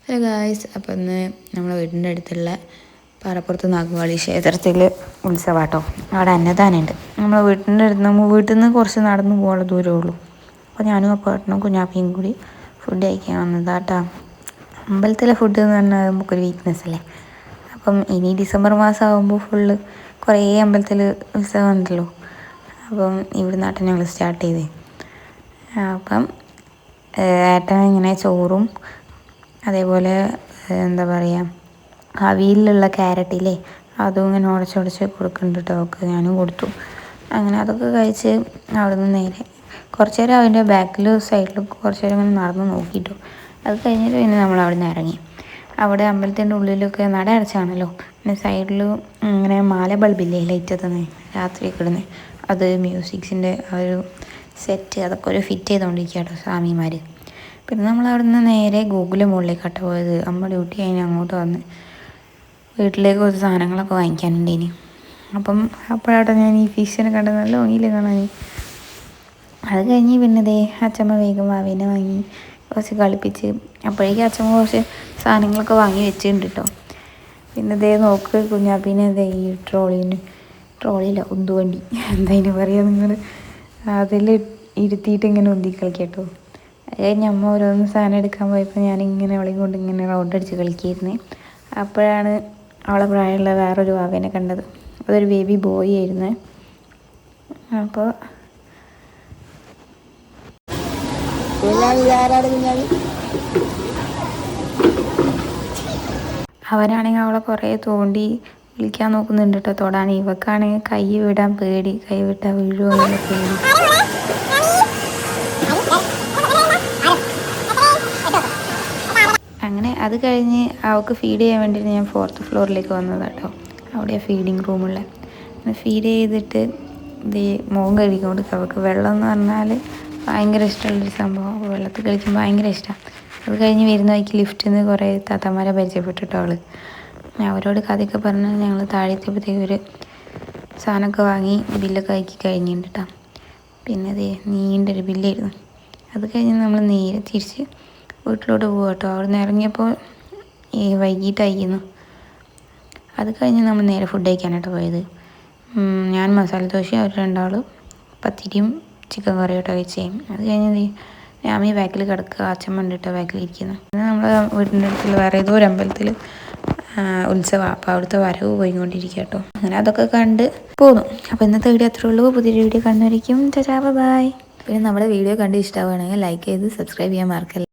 Hello guys, അപ്പോൾ ഇന്ന് നമ്മളെ വീടിൻ്റെ അടുത്തുള്ള പാറപ്പുറത്ത് നാഗവാളി ക്ഷേത്രത്തിൽ ഉത്സവമാട്ടോ. അവിടെ അന്നദാനമുണ്ട്. നമ്മളെ വീട്ടിൽ നിന്ന് കുറച്ച് നടന്നു പോകാനുള്ള ദൂരമേ ഉള്ളൂ. അപ്പോൾ ഞാനും അപ്പേട്ടനും കുഞ്ഞാപ്പിയും കൂടി ഫുഡ് കഴിക്കാൻ വന്നതാട്ടോ. അമ്പലത്തിലെ ഫുഡ് എന്ന് പറഞ്ഞാൽ നമുക്കൊരു വീക്ക്നെസ് അല്ലേ. അപ്പം ഇനി ഡിസംബർ മാസം ആകുമ്പോൾ ഫുള്ള് കുറേ അമ്പലത്തിൽ ഉത്സവം ഉണ്ടല്ലോ. അപ്പം ഇവിടെ നാട്ടിൽ ഞങ്ങൾ സ്റ്റാർട്ട് ചെയ്തേ. അപ്പം ഏട്ടൻ ഇങ്ങനെ ചോറും അതേപോലെ എന്താ പറയുക, അവിയലിലുള്ള ക്യാരറ്റില്ലേ അതും ഇങ്ങനെ ഉടച്ചുടച്ച് കൊടുക്കുന്നുണ്ട് കേട്ടോ. ഒക്കെ ഞാനും കൊടുത്തു. അങ്ങനെ അതൊക്കെ കഴിച്ച് അവിടെ നിന്ന് നേരെ കുറച്ച് നേരം അതിൻ്റെ ബാക്കിൽ സൈഡിൽ കുറച്ച് നേരം ഇങ്ങനെ നടന്ന് നോക്കിയിട്ടു. അത് കഴിഞ്ഞിട്ട് പിന്നെ നമ്മൾ അവിടെ നിന്ന് ഇറങ്ങി. അവിടെ അമ്പലത്തിൻ്റെ ഉള്ളിലൊക്കെ നട അടച്ചാണല്ലോ. പിന്നെ സൈഡിൽ ഇങ്ങനെ മാല ബൾബില്ലേ ലൈറ്റ് തന്നെ രാത്രിയൊക്കെ ഇടുന്നത്, അത് മ്യൂസിക്സിൻ്റെ ആ ഒരു സെറ്റ് അതൊക്കെ ഒരു ഫിറ്റ് ചെയ്തുകൊണ്ടിരിക്കുക കേട്ടോ സ്വാമിമാർ. പിന്നെ നമ്മൾ അവിടെ നിന്ന് നേരെ ഗൂഗിള് മുകളിലേക്കാട്ടോ പോയത്. അമ്മ ഡ്യൂട്ടി കഴിഞ്ഞ് അങ്ങോട്ട് വന്ന് വീട്ടിലേക്ക് കുറച്ച് സാധനങ്ങളൊക്കെ വാങ്ങിക്കാനുണ്ടേനി. അപ്പോഴാട്ടോ ഞാൻ ഈ ഫിഷിനെ കണ്ടത്. നല്ല ഭംഗിയില്ലേ കാണാൻ. അത് കഴിഞ്ഞ് പിന്നെ ദേ അച്ചമ്മ വേഗം വാവേനെ വാങ്ങി കുറച്ച് കളിപ്പിച്ച്. അപ്പോഴേക്കും അച്ചമ്മ കുറച്ച് സാധനങ്ങളൊക്കെ വാങ്ങി വെച്ചിട്ടുണ്ട് കേട്ടോ. പിന്നെ ദേ നോക്ക് കുഞ്ഞാപ്പിനെ ദേ ഈ ട്രോളിയില്ല ഉന്തുവണ്ടി എന്താ പറയുക നിങ്ങൾ, അതിൽ ഇരുത്തിയിട്ട് ഇങ്ങനെ ഉന്തി കളിക്കട്ടോ. അത് കഴിഞ്ഞ് അമ്മ ഓരോന്ന് സാധനം എടുക്കാൻ പോയപ്പോൾ ഞാനിങ്ങനെ അവളെയും കൊണ്ട് ഇങ്ങനെ റൗണ്ട് അടിച്ച് കളിക്കായിരുന്നേ. അപ്പോഴാണ് അവളെ പ്രായമുള്ള വേറൊരു വാവേനെ കണ്ടത്. അതൊരു ബേബി ബോയ് ആയിരുന്നേ. അപ്പോൾ അവനാണെങ്കിൽ അവളെ കുറേ തോണ്ടി വിളിക്കാൻ നോക്കുന്നുണ്ട് കേട്ടോ തൊടാൻ. ഇവക്കാണെങ്കിൽ കൈ വിടാൻ പേടി, കൈ വിട്ടാൽ വീഴുമോ എന്നുള്ള പേടി. അങ്ങനെ അത് കഴിഞ്ഞ് അവൾക്ക് ഫീഡ് ചെയ്യാൻ വേണ്ടിയിട്ട് ഞാൻ 4th ഫ്ലോറിലേക്ക് വന്നത് കേട്ടോ. അവിടെ ഫീഡിങ് റൂമുള്ള ഫീഡ് ചെയ്തിട്ട് ഇത് മുഖം കഴുകിക്കൊണ്ട് അവൾക്ക് വെള്ളം എന്ന് പറഞ്ഞാൽ ഭയങ്കര ഇഷ്ടമുള്ളൊരു സംഭവം. വെള്ളത്തിൽ കളിക്കുമ്പോൾ ഭയങ്കര ഇഷ്ടമാണ്. അത് കഴിഞ്ഞ് വരുന്ന വഴിക്ക് ലിഫ്റ്റിൽ നിന്ന് കുറേ താത്തമാരെ പരിചയപ്പെട്ടിട്ടോ അവൾ. അവരോട് കഥയൊക്കെ പറഞ്ഞ് ഞങ്ങൾ താഴെത്തിയപ്പോഴത്തേക്ക് ഒരു സാധനമൊക്കെ വാങ്ങി ബില്ലൊക്കെ ആക്കി കഴിഞ്ഞിട്ടുണ്ട് കേട്ടോ. പിന്നെ അത് നീണ്ടൊരു ബില്ലായിരുന്നു. അത് കഴിഞ്ഞ് നമ്മൾ നേരെ തിരിച്ച് വീട്ടിലോട്ട് പോകുക കേട്ടോ. അവിടെ നിന്ന് ഇറങ്ങിയപ്പോൾ വൈകിട്ടായിരുന്നു. അത് കഴിഞ്ഞ് നമ്മൾ നേരെ ഫുഡ് കഴിക്കാനായിട്ട് പോയത്. ഞാൻ മസാല ദോശയും അവർ രണ്ടാളും പത്തിരിയും ചിക്കൻ കറിയും കേട്ടോ കഴിച്ചേ. അത് കഴിഞ്ഞ് ഞാൻ ഈ ബാക്കിൽ കിടക്കുക, അച്ഛൻ കണ്ടിട്ടോ ബാക്കിൽ ഇരിക്കുന്നു. പിന്നെ നമ്മൾ വീടിൻ്റെ അടുത്തുള്ള വേറെ ഏതോ ഒരു അമ്പലത്തിൽ ഉത്സവമാണ്. അപ്പോൾ അവിടുത്തെ വരവ് പോയിക്കൊണ്ടിരിക്കുക കേട്ടോ. അങ്ങനെ അതൊക്കെ കണ്ട് പോന്നു. അപ്പോൾ ഇന്നത്തെ വീഡിയോ അത്രേ ഉള്ളൂ. പുതിയൊരു വീഡിയോ കാണുന്നവരേക്കും ബൈ. പിന്നെ നമ്മുടെ വീഡിയോ കണ്ട് ഇഷ്ടമാവുകയാണെങ്കിൽ ലൈക്ക് ചെയ്ത് സബ്സ്ക്രൈബ് ചെയ്യാൻ മറക്കല്ലേ.